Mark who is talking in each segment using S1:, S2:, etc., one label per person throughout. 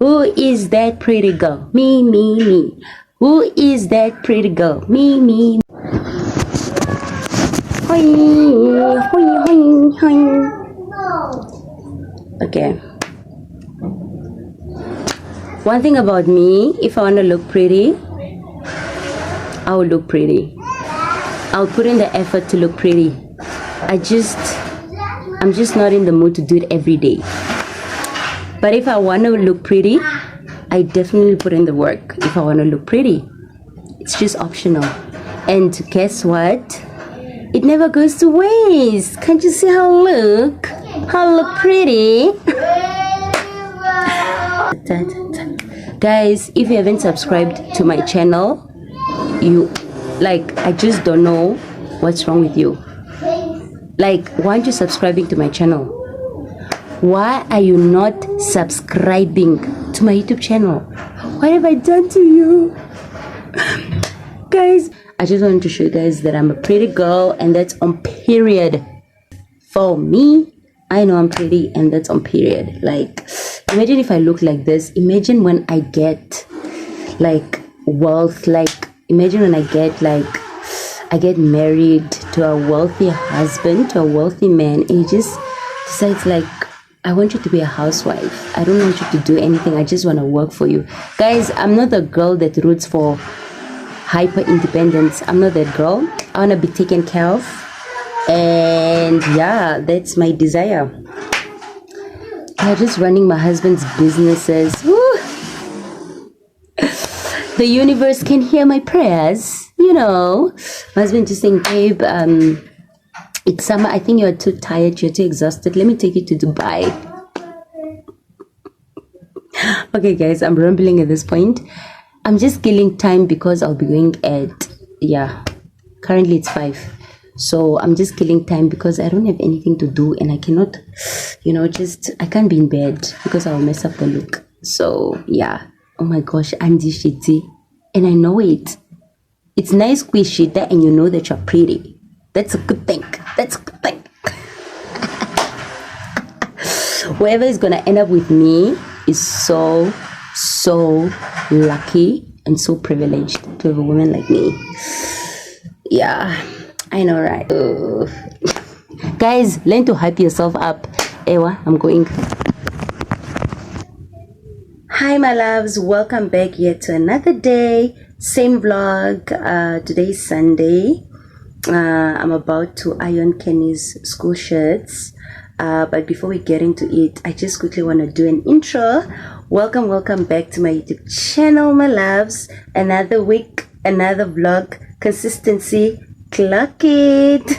S1: Who is that pretty girl? Me, me, me. Who is that pretty girl? Me, me. Hoi, hoi, hoi, hoi. Okay. One thing about me, if I want to look pretty, I will look pretty. I'll put in the effort to look pretty. I'm just not in the mood to do it every day. But if I want to look pretty, I definitely put in the work if I want to look pretty. It's just optional. And guess what? It never goes to waste. Can't you see how I look? How I look pretty? Guys, if you haven't subscribed to my channel, I just don't know what's wrong with you. Like, why aren't you subscribing to my channel? Why are you not subscribing to my YouTube channel? What have I done to you? Guys, I just wanted to show you guys that I'm a pretty girl, and that's on period. For me, I know I'm pretty, and that's on period. Like, imagine if I look like this. Imagine when I get like wealth. Like, imagine when I get married to a wealthy husband, to a wealthy man, and he just decides like, I want you to be a housewife. I don't want you to do anything. I just want to work for you. Guys, I'm not the girl that roots for hyper independence. I'm not that girl. I want to be taken care of. And yeah, that's my desire. I'm just running my husband's businesses. Woo. The universe can hear my prayers. You know, my husband just saying, babe, it's summer. I think you're too tired. You're too exhausted. Let me take you to Dubai. Okay, guys, I'm rambling at this point. I'm just killing time because I'll be going currently it's 5. So I'm just killing time because I don't have anything to do, and I cannot, I can't be in bed because I'll mess up the look. So yeah. Oh my gosh, Andy Shitty. And I know it. It's nice Quishita, and you know that you're pretty. That's a good thing. That's a good thing. Whoever is gonna end up with me is so lucky and so privileged to have a woman like me. Yeah, I know, right? Guys, learn to hype yourself up. Ewa, I'm going. Hi my loves, welcome back yet to another day. Same vlog. Today is Sunday. I'm about to iron Kenny's school shirts, but before we get into it, I just quickly want to do an intro. Welcome back to my YouTube channel, my loves. Another week, another vlog. Consistency, clock it.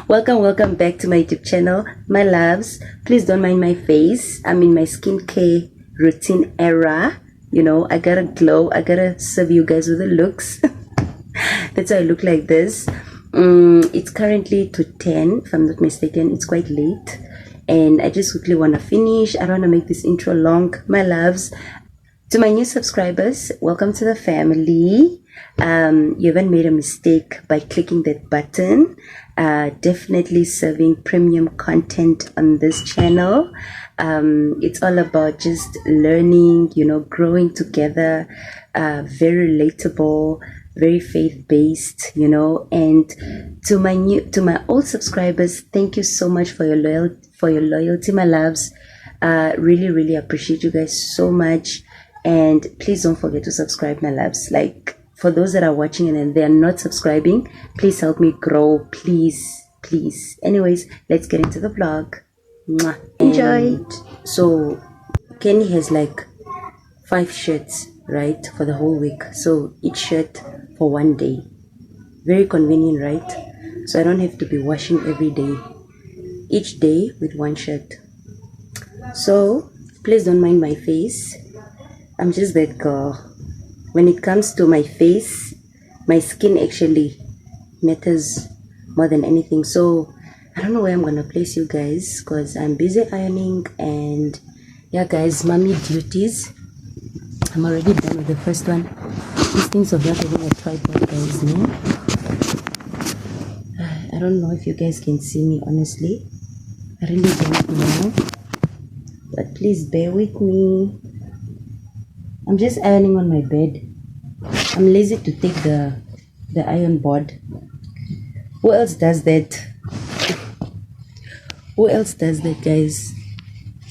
S1: welcome back to my YouTube channel, my loves. Please don't mind my face. I'm in my skincare routine era. I gotta glow. I gotta serve you guys with the looks. That's why I look like this. It's currently to 10, if I'm not mistaken. It's quite late, and I just quickly want to finish. I don't want to make this intro long, my loves. To my new subscribers, welcome to the family. You haven't made a mistake by clicking that button. Definitely serving premium content on this channel. It's all about just learning, growing together, very relatable, very faith-based, and to my old subscribers, thank you so much for your loyalty, my loves. Really appreciate you guys so much, and please don't forget to subscribe, my loves. Like, for those that are watching and they're not subscribing, please help me grow, please. Anyways, let's get into the vlog. Mwah. Enjoy. So Kenny has like 5 shirts, right, for the whole week. So each shirt for one day. Very convenient, right? So I don't have to be washing every day. Each day with one shirt. So please don't mind my face. I'm just that girl. When it comes to my face, my skin actually matters more than anything. So I don't know where I'm gonna place you guys because I'm busy ironing, and yeah guys, mommy duties. I'm already done with the first one. These things of not having a tripod, guys, no? I don't know if you guys can see me, honestly. I really don't know, but please bear with me. I'm just ironing on my bed. I'm lazy to take the iron board. Who else does that? Who else does that, guys?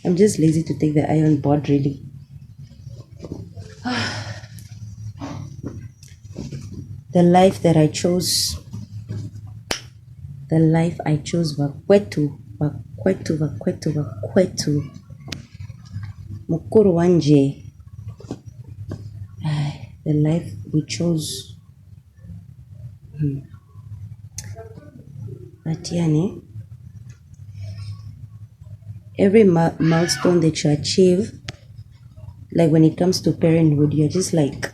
S1: I'm just lazy to take the iron board, really. The life that I chose, the life I chose, vakwetu, vakwetu, vakwetu, vakwetu. Mukuru wanje. The life we chose. But yani, every milestone that you achieve, like when it comes to parenthood, you're just like,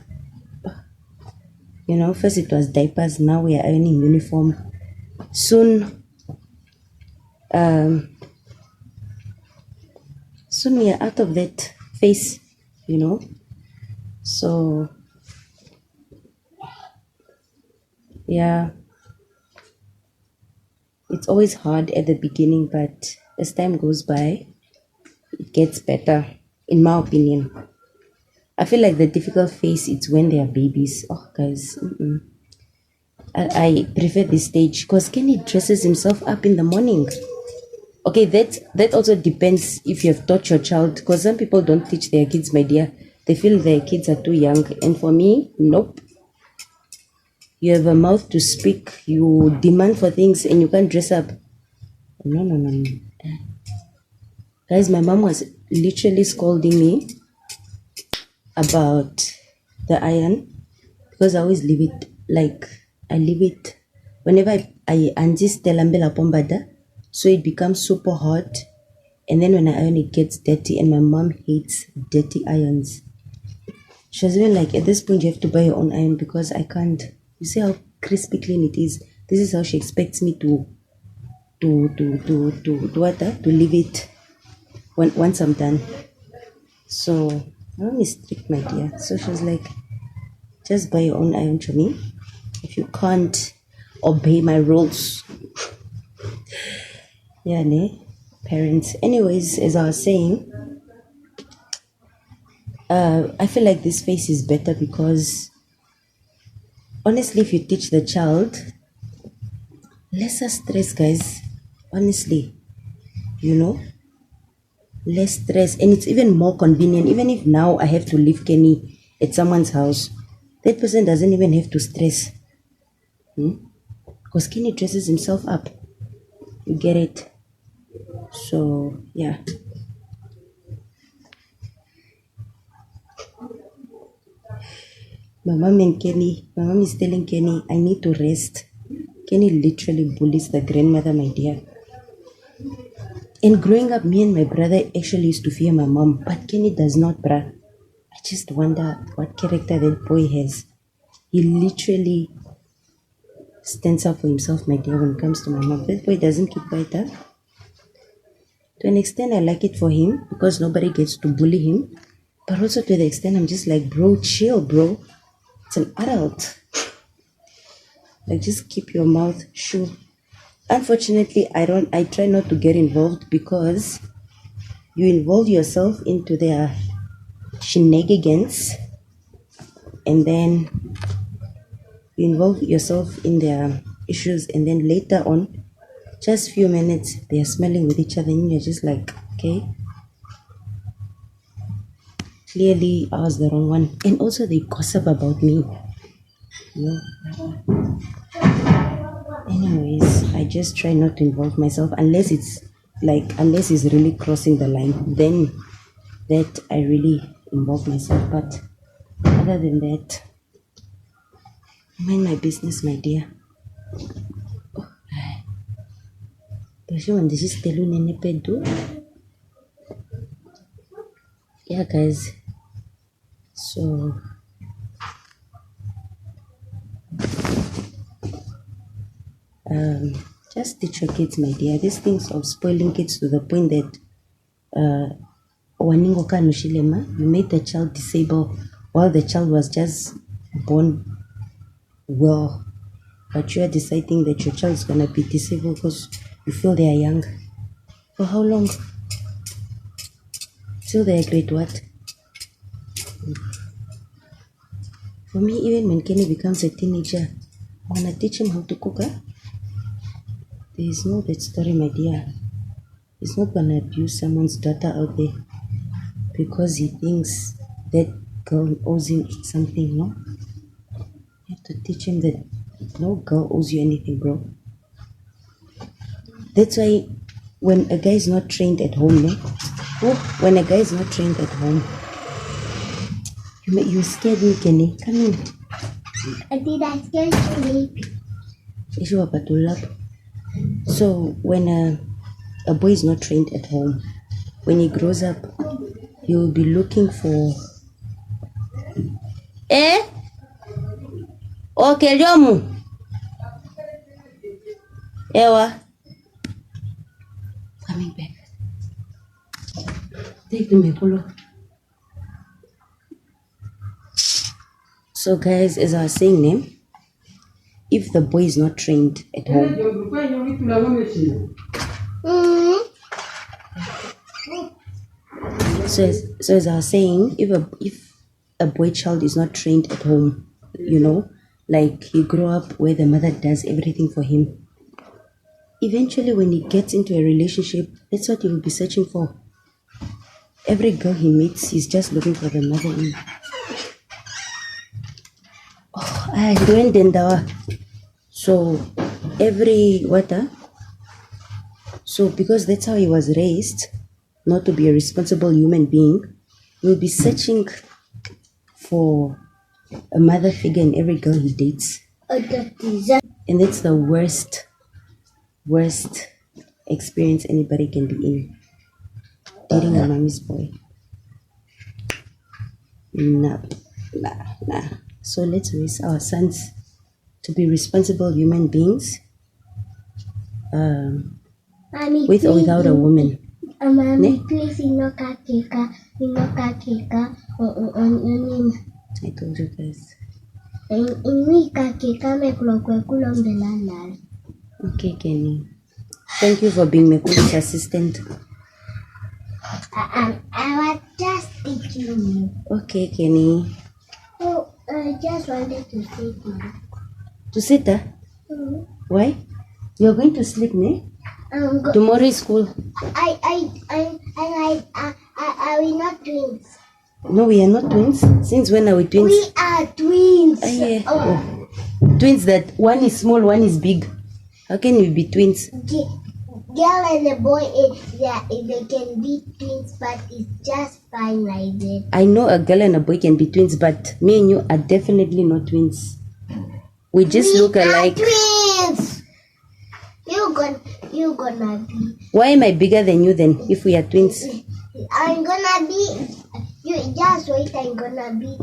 S1: first it was diapers, now we are ironing uniform. Soon we are out of that phase, So, yeah, it's always hard at the beginning, but as time goes by, it gets better, in my opinion. I feel like the difficult phase is when they are babies. Oh, guys, I prefer this stage because Kenny dresses himself up in the morning. Okay, that also depends if you have taught your child, because some people don't teach their kids, my dear. They feel their kids are too young, and for me, nope. You have a mouth to speak, you demand for things, and you can't dress up. No. Guys, my mom was literally scolding me about the iron because I always leave it, I leave it whenever I anjis telambela pombada, so it becomes super hot, and then when I iron it gets dirty, and my mom hates dirty irons. She was even like, at this point you have to buy your own iron because I can't. You see how crispy clean it is. This is how she expects me to leave it once I'm done. So my mom is strict, my dear. So she was like, just buy your own iron for me. If you can't obey my rules. Yeah, ne? Parents. Anyways, as I was saying, I feel like this phase is better because honestly, if you teach the child, lesser stress, guys. Honestly, less stress, and it's even more convenient. Even if now I have to leave Kenny at someone's house, that person doesn't even have to stress. Because Kenny dresses himself up. You get it? So, yeah. My mom is telling Kenny, I need to rest. Kenny literally bullies the grandmother, my dear. And growing up, me and my brother actually used to fear my mom, but Kenny does not, bruh. I just wonder what character that boy has. He literally stands up for himself, my dear, when it comes to my mom. That boy doesn't keep quiet, huh? To an extent, I like it for him because nobody gets to bully him. But also to the extent, I'm just like, bro, chill, bro. It's an adult. Like, just keep your mouth shut. Unfortunately, I try not to get involved because you involve yourself into their shenanigans, and then you involve yourself in their issues, and then later on, just few minutes, they are smelling with each other, and you're just like, okay, clearly I was the wrong one. And also they gossip about me. Anyways, I just try not to involve myself unless it's really crossing the line. Then that I really involve myself. But other than that, mind my business, my dear. Yeah, guys. So just teach your kids, my dear. These things of spoiling kids to the point that you made the child disabled while the child was just born well, but you are deciding that your child is gonna be disabled because you feel they are young. For how long? Till they are grade what? For me, even when Kenny becomes a teenager, I want to teach him how to cook. There is no that story, my dear. He's not going to abuse someone's daughter out there because he thinks that girl owes him something, no? You have to teach him that no girl owes you anything, bro. That's why when a guy is not trained at home, no? Oh, when a guy is not trained at home, you scared me, Kenny. Come in.
S2: Did I scare you?
S1: So when a boy is not trained at home, when he grows up, he will be looking for okay, Jomu. Ewa. Coming back. Take the mekolo. So guys, as I was saying, if the boy is not trained at home, so as I was saying, if a boy child is not trained at home, like he grew up where the mother does everything for him, eventually when he gets into a relationship, that's what he will be searching for. Every girl he meets, he's just looking for the mother in. I doing dendawa. So so because that's how he was raised, not to be a responsible human being, he will be searching for a mother figure in every girl he dates. And that's the worst experience anybody can be in. Dating a mommy's boy. Nah. So let's raise our sons to be responsible human beings, with or without a woman.
S2: Mommy, please, inoka keka on your name.
S1: I told you guys.
S2: Inika keka me kulo mbelana.
S1: Okay, Kenny. Thank you for being my coach's assistant.
S2: I was just teaching you.
S1: Okay, Kenny.
S2: Oh, I just wanted to say to you.
S1: To sit there? Why? You're going to sleep, ne? Tomorrow is school.
S2: Are we not twins?
S1: No, we are not twins. Since when are we twins?
S2: We are twins.
S1: Yeah. Oh. Twins that one is small, one is big. How can we be twins?
S2: Girl and a boy, they can be twins, but it's just fine like that.
S1: I know a girl and a boy can be twins, but me and you are definitely not twins. We just look alike.
S2: Twins. You gonna be.
S1: Why am I bigger than you then? If we are twins,
S2: I'm gonna be. You just wait. I'm gonna be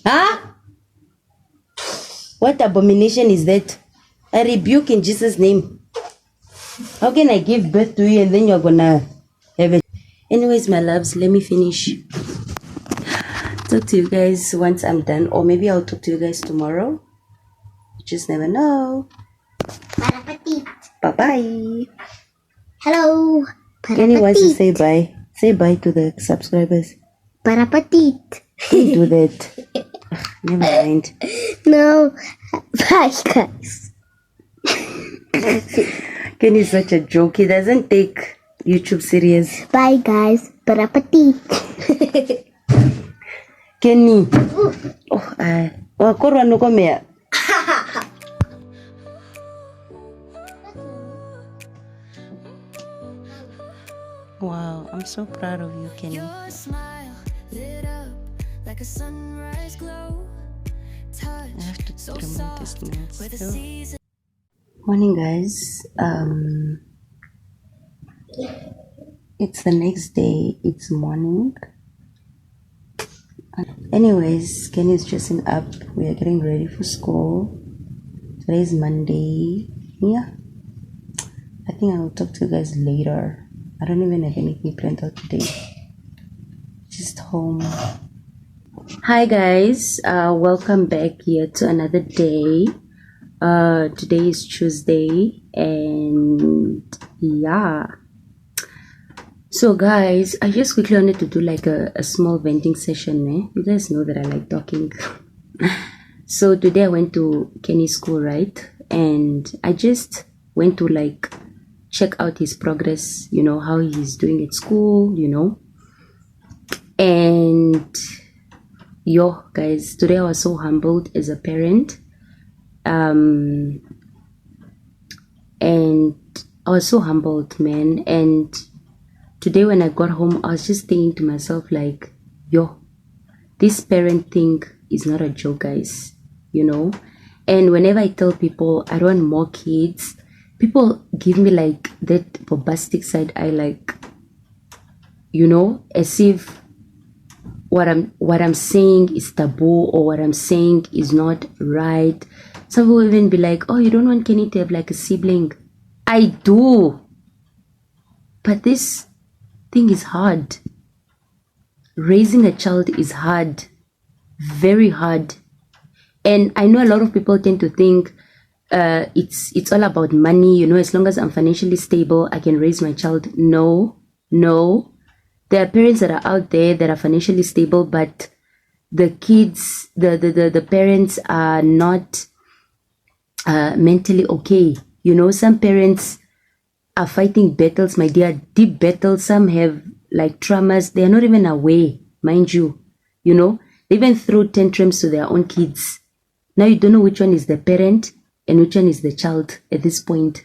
S1: huh? What abomination is that? I rebuke in Jesus' name. How can I give birth to you and then you're gonna have it? Anyways, my loves, let me finish. Talk to you guys once I'm done, or maybe I'll talk to you guys tomorrow. You just never know. Bye bye.
S2: Hello.
S1: Kenny wants to say bye. Say bye to the subscribers.
S2: Para petite.
S1: Don't do that. Never mind.
S2: No. Bye, guys.
S1: Kenny's such a joke. He doesn't take YouTube serious.
S2: Bye, guys. Para petite.
S1: Kenny. Wakorwa nuko mea. Wow, I'm so proud of you, Kenny.
S3: Your smile lit up like a sunrise glow. Touch
S1: I have to
S3: so
S1: remove this
S3: soft
S1: notes
S3: with a
S1: still.
S3: season.
S1: Morning, guys. It's the next day. It's morning. Anyways, Kenny's dressing up. We are getting ready for school. Today is Monday. Yeah. I think I will talk to you guys later. I don't even have anything planned out today. Just home. Hi guys. Welcome back here to another day. Today is Tuesday and yeah. So guys, I just quickly wanted to do like a small venting session, eh? You guys know that I like talking. So today I went to Kenny's school, right? And I just went to like check out his progress, you know, how he's doing at school, you know. And yo guys, today I was so humbled as a parent. And I was so humbled, man. And today when I got home, I was just thinking to myself like, yo, this parent thing is not a joke, guys, you know. And whenever I tell people I don't want more kids, people give me like that bombastic side eye, like, you know, as if what I'm saying is taboo, or what I'm saying is not right. Some will even be like, oh, you don't want Kenny to have like a sibling. I do, but this thing is hard. Raising a child is hard, very hard. And I know a lot of people tend to think it's all about money, you know, as long as I'm financially stable, I can raise my child. No. There are parents that are out there that are financially stable, but the kids, the parents are not mentally okay. You know, some parents are fighting battles, my dear, deep battles. Some have like traumas. They are not even aware, mind you. You know, they even throw tantrums to their own kids. Now you don't know which one is the parent and which one is the child at this point.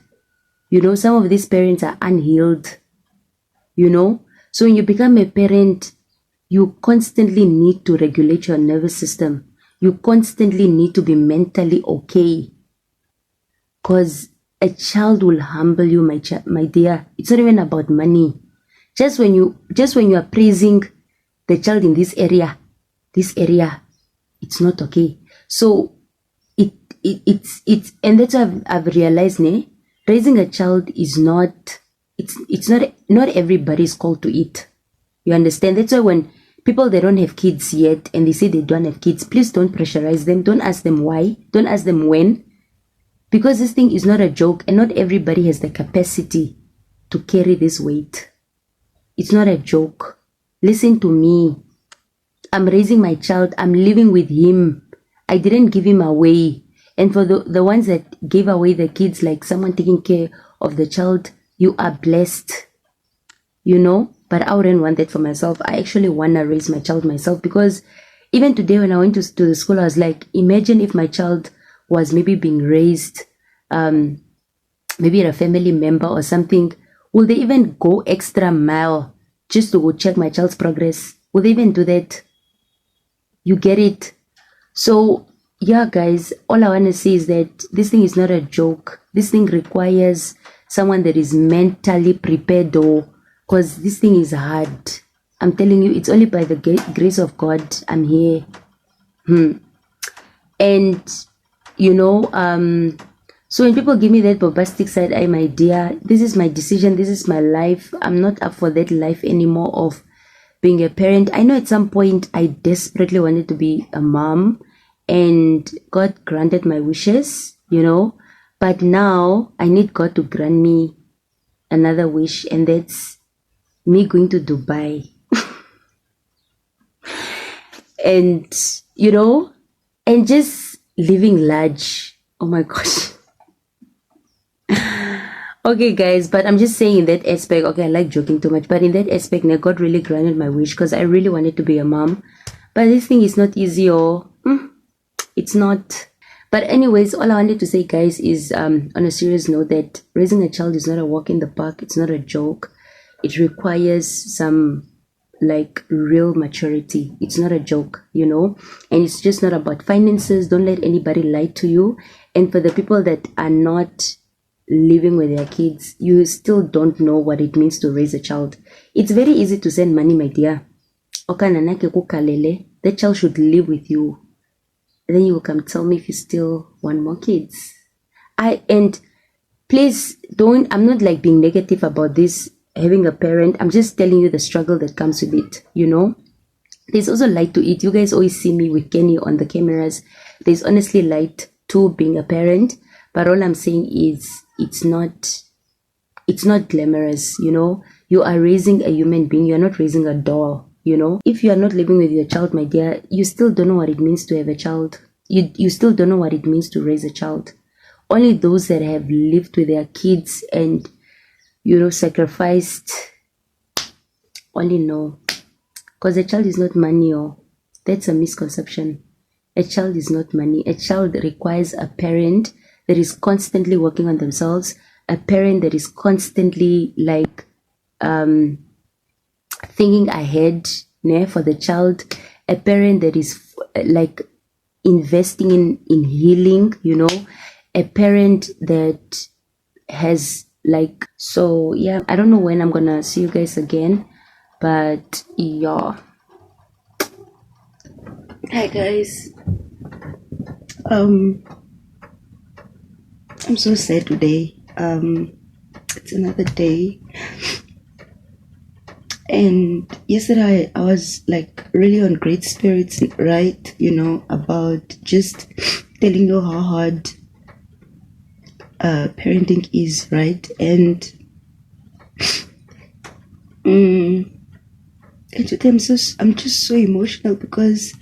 S1: You know, some of these parents are unhealed, you know. So when you become a parent, you constantly need to regulate your nervous system. You constantly need to be mentally okay. Because a child will humble you, my dear. It's not even about money. Just when you are praising the child in this area, it's not okay. So it's and that's what I've realized, raising a child is not, it's not everybody is called to it. You understand? That's why when people, they don't have kids yet and they say they don't have kids, please don't pressurize them. Don't ask them why. Don't ask them when. Because this thing is not a joke, and not everybody has the capacity to carry this weight. It's not a joke. Listen to me. I'm raising my child. I'm living with him. I didn't give him away. And for the ones that gave away the kids, like someone taking care of the child, you are blessed, you know. But I wouldn't want that for myself. I actually want to raise my child myself, because even today when I went to the school, I was like, imagine if my child was maybe being raised, maybe a family member or something. Will they even go extra mile just to go check my child's progress? Will they even do that? You get it? So yeah, guys, all I want to say is that this thing is not a joke. This thing requires someone that is mentally prepared, though, because this thing is hard. I'm telling you, it's only by the grace of God I'm here. And you know, so when people give me that bombastic side eye, my dear, this is my decision, this is my life. I'm not up for that life anymore of being a parent. I know at some point I desperately wanted to be a mom, and God granted my wishes, you know. But now I need God to grant me another wish, and that's me going to Dubai. And, you know, and just living large. Oh my gosh. Okay, guys, but I'm just saying in that aspect, okay, I like joking too much, but in that aspect, God really granted my wish, because I really wanted to be a mom. But this thing is not easy, or it's not. But anyways, all I wanted to say, guys, is on a serious note, that raising a child is not a walk in the park. It's not a joke. It requires some like real maturity. It's not a joke, you know. And it's just not about finances. Don't let anybody lie to you. And for the people that are not living with their kids, you still don't know what it means to raise a child. It's very easy to send money, my dear. That child should live with you. Then you will come tell me if you still want more kids. And please don't, I'm not like being negative about this, having a parent. I'm just telling you the struggle that comes with it, you know. There's also light to it. You guys always see me with Kenny on the cameras. There's honestly light to being a parent, but all I'm saying is it's not glamorous, you know. You are raising a human being. You're not raising a doll, you know. If you are not living with your child, my dear, you still don't know what it means to have a child. You still don't know what it means to raise a child. Only those that have lived with their kids and, you know, sacrificed, only know. Because a child is not money, or that's a misconception. A child is not money. A child requires a parent that is constantly working on themselves, a parent that is constantly like thinking ahead, for the child, a parent that is like investing in healing, you know, a parent that has like, so yeah, I don't know when I'm gonna see you guys again, but yeah. Hi guys. I'm so sad today. It's another day. And yesterday I was like really on great spirits, right? You know, about just telling you how hard parenting is, right? And today I'm just so emotional because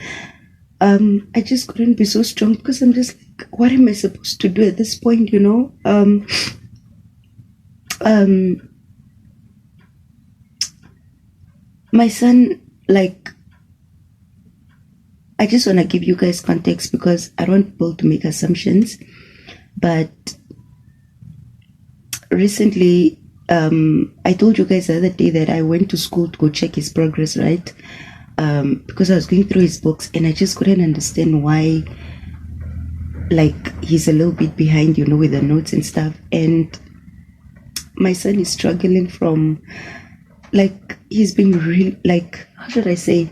S1: I just couldn't be so strong, because I'm just like, what am I supposed to do at this point, you know? My son, like, I just want to give you guys context because I don't want people to make assumptions. But recently, I told you guys the other day that I went to school to go check his progress, right? Because I was going through his books and I just couldn't understand why, like, he's a little bit behind, you know, with the notes and stuff. And my son is struggling from, like, he's been real, like, how should I say?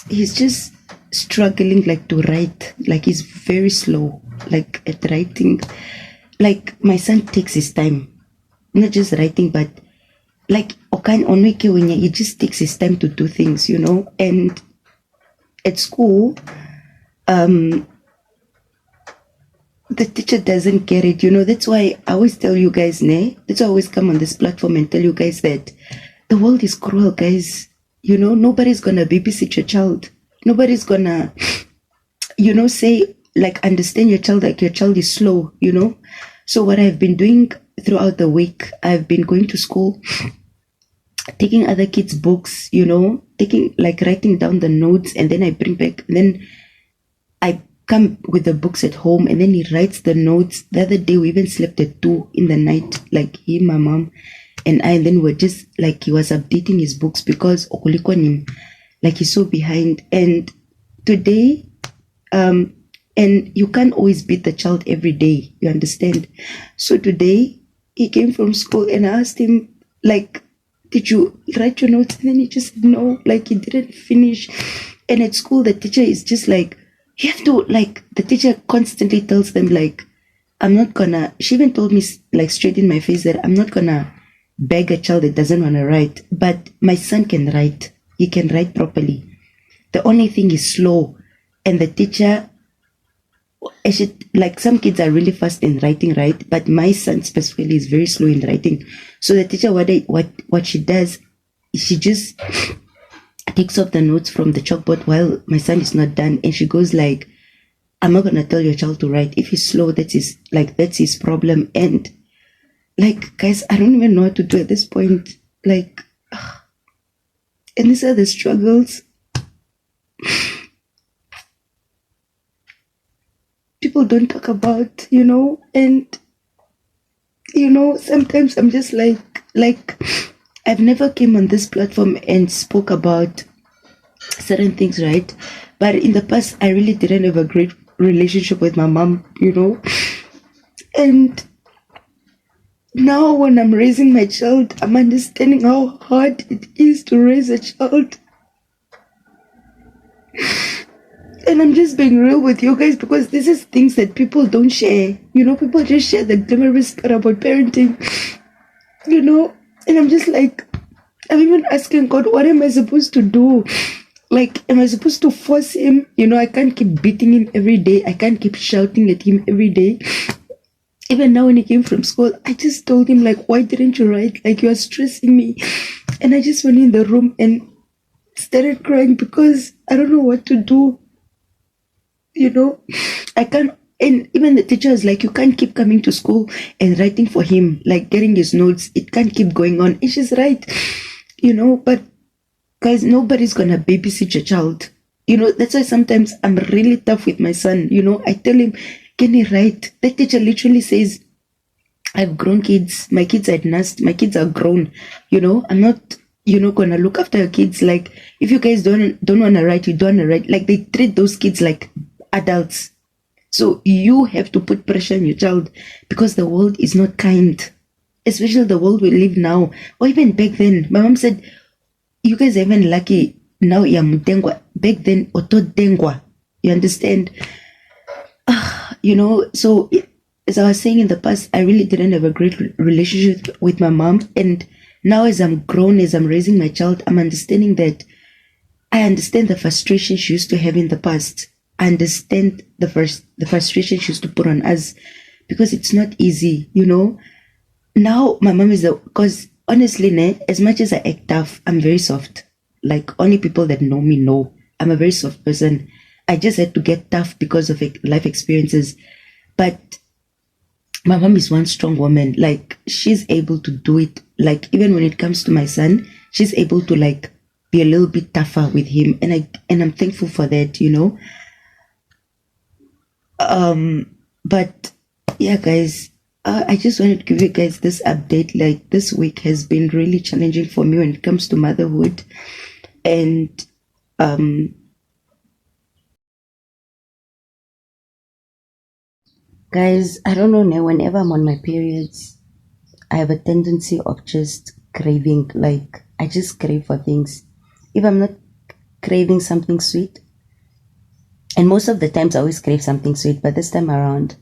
S1: He's just struggling, like, to write. Like, he's very slow, like, at writing. Like, my son takes his time, not just writing, but like, he just takes his time to do things, you know. And at school, the teacher doesn't get it, you know. That's why I always tell you guys, that's why I always come on this platform and tell you guys that the world is cruel, guys. You know, nobody's gonna babysit your child. Nobody's gonna, you know, say, like, understand your child, like your child is slow, you know. So what I've been doing throughout the week, I've been going to school, taking other kids' books, you know, writing down the notes, and then I bring back, and then I come with the books at home, and then he writes the notes. The other day we even slept at 2 in the night, like him, my mom, and I, and then we're just like, he was updating his books because okulikonim, like, he's so behind. And today, and you can't always beat the child every day, you understand? So today he came from school and I asked him, like, did you write your notes? And then he just said no, like, he didn't finish. And at school the teacher is just like, you have to, like, the teacher constantly tells them, like, I'm not gonna, she even told me, like, straight in my face that I'm not gonna beg a child that doesn't want to write. But my son can write, he can write properly. The only thing is slow. And the teacher, like, some kids are really fast in writing, right? But my son specifically is very slow in writing. So the teacher, what she does, she just takes off the notes from the chalkboard while my son is not done, and she goes like, I'm not gonna tell your child to write. If he's slow, that's his problem. And, like, guys, I don't even know what to do at this point. Like, and these are the struggles people don't talk about, you know. And, you know, sometimes I'm just like I've never came on this platform and spoke about certain things, right? But in the past, I really didn't have a great relationship with my mom, you know. And now when I'm raising my child, I'm understanding how hard it is to raise a child. And I'm just being real with you guys, because this is things that people don't share. You know, people just share the glamorous part about parenting, you know. And I'm just like, I'm even asking God, what am I supposed to do? Like, am I supposed to force him? You know, I can't keep beating him every day. I can't keep shouting at him every day. Even now when he came from school, I just told him, like, why didn't you write? Like, you are stressing me. And I just went in the room and started crying because I don't know what to do. I can't. And even the teacher was like, you can't keep coming to school and writing for him, like getting his notes. It can't keep going on. And she's right, but guys, nobody's gonna babysit your child. That's why sometimes I'm really tough with my son. I tell him, can he write? That teacher literally says, I've grown kids. My kids are nursed. My kids are grown. I'm not, gonna look after your kids. Like, if you guys don't want to write, you don't want to write. Like, they treat those kids like adults. So you have to put pressure on your child because the world is not kind, especially the world we live now. Or even back then, my mom said, you guys are even lucky now. Mutengwa. Back then, otodengwa. You understand? So as I was saying in the past, I really didn't have a great relationship with my mom. And now as I'm grown, as I'm raising my child, I'm understanding that I understand the frustration she used to have in the past. I understand the frustration she used to put on us because it's not easy, Now my mom is because honestly, as much as I act tough, I'm very soft. Like, only people that know me know I'm a very soft person. I just had to get tough because of life experiences. But my mom is one strong woman. Like, she's able to do it. Like, even when it comes to my son, she's able to, like, be a little bit tougher with him. And I'm thankful for that, But yeah, guys, I just wanted to give you guys this update. Like, this week has been really challenging for me when it comes to motherhood. And guys, I don't know, whenever I'm on my periods, I have a tendency of just craving. Like, I just crave for things. If I'm not craving something sweet, and most of the times I always crave something sweet, but this time around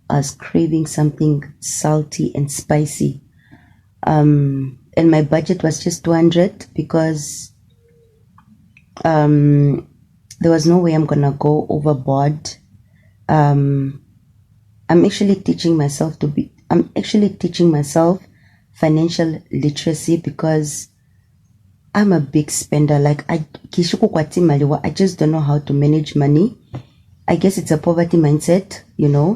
S1: I was craving something salty and spicy. And my budget was just 200 because there was no way I'm gonna go overboard. I'm actually teaching myself financial literacy because I'm a big spender. Like, I just don't know how to manage money. I guess it's a poverty mindset,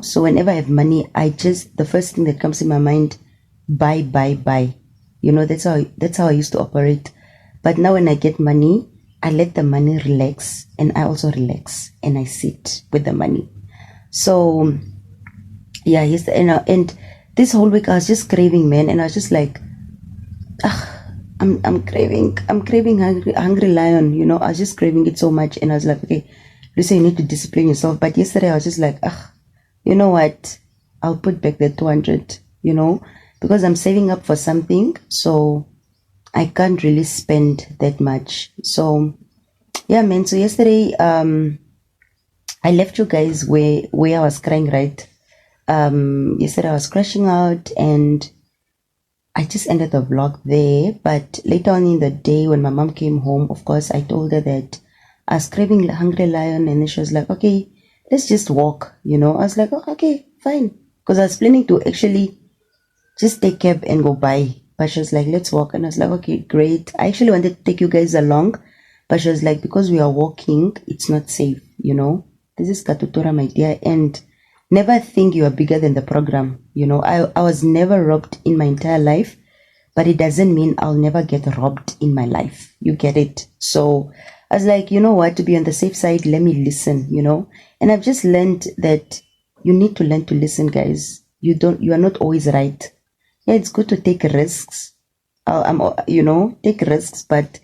S1: So whenever I have money, the first thing that comes in my mind, buy. That's how I used to operate. But now when I get money, I let the money relax, and I also relax and I sit with the money. So yeah, yes, and this whole week I was just craving, man, and I was just like, I'm craving hungry lion, I was just craving it so much, and I was like, okay, Lisa, you need to discipline yourself. But yesterday I was just like, you know what, I'll put back the 200, because I'm saving up for something, so I can't really spend that much. So yeah, man, so yesterday I left you guys where I was crying, right? Yesterday I was crashing out and I just ended the vlog there. But later on in the day when my mom came home, of course, I told her that I was craving hungry lion, and then she was like, okay, let's just walk, I was like, oh, okay, fine, because I was planning to actually just take cab and go by, but she was like, let's walk, and I was like, okay, great. I actually wanted to take you guys along, but she was like, because we are walking, it's not safe, this is Katutura, my dear, and never think you are bigger than the program. I was never robbed in my entire life, but it doesn't mean I'll never get robbed in my life. You get it? So I was like, you know what, to be on the safe side, let me listen, and I've just learned that you need to learn to listen, guys. You are not always right. Yeah, it's good to take risks. Take risks, but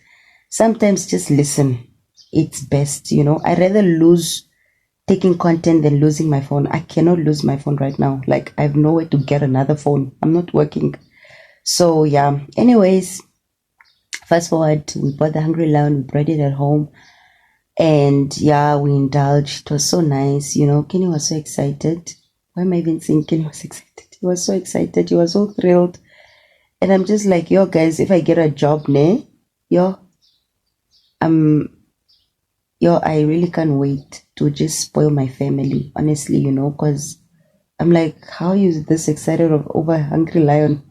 S1: sometimes just listen. It's best, I rather lose taking content than losing my phone. I cannot lose my phone right now. Like, I have nowhere to get another phone. I'm not working. So yeah, anyways, fast forward, we bought the hungry lion, we brought it at home, and yeah, we indulged. It was so nice, Kenny was so excited. Why am I even saying Kenny was excited? He was so excited, he was so thrilled. And I'm just like, yo guys, if I get a job, I really can't wait to just spoil my family, honestly, because I'm like, how are you this excited over Hungry Lion?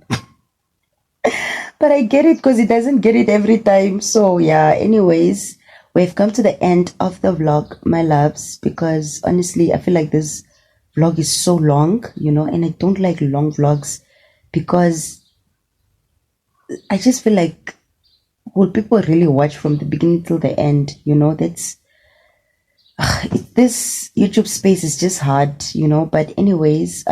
S1: But I get it because it doesn't get it every time. So yeah, anyways, we've come to the end of the vlog, my loves, because honestly, I feel like this vlog is so long, and I don't like long vlogs because I just feel like, will people really watch from the beginning till the end? That's this YouTube space is just hard, but anyways,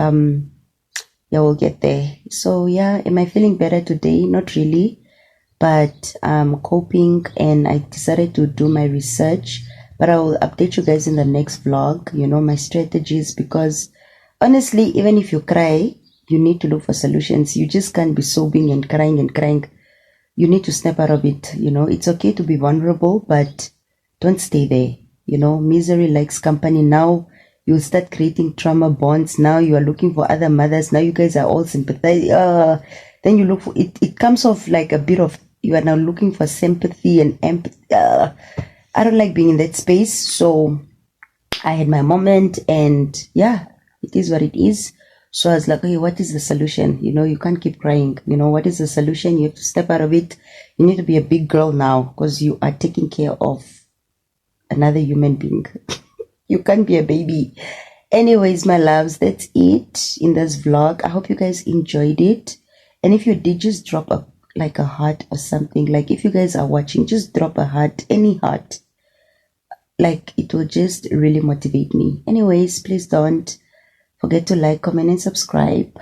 S1: yeah, we'll get there. So yeah, am I feeling better today? Not really, but I'm coping, and I decided to do my research, but I will update you guys in the next vlog, my strategies, because honestly, even if you cry, you need to look for solutions. You just can't be sobbing and crying and crying. You need to snap out of it. It's okay to be vulnerable, but don't stay there. Misery likes company. Now you start creating trauma bonds. Now you are looking for other mothers. Now you guys are all sympathetic. Then you look for it. It comes off like a bit of, you are now looking for sympathy and empathy. I don't like being in that space. So I had my moment, and yeah, it is what it is. So I was like, hey, what is the solution? You can't keep crying. What is the solution? You have to step out of it. You need to be a big girl now because you are taking care of another human being. You can't be a baby. Anyways, my loves, that's it in this vlog. I hope you guys enjoyed it. And if you did, just drop a heart or something. Like if you guys are watching, just drop a heart, any heart. Like it will just really motivate me. Anyways, please don't forget to like, comment, and subscribe.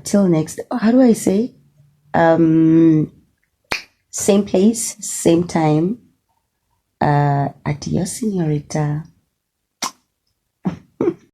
S1: Till next, how do I say? Same place, same time. Adios, señorita.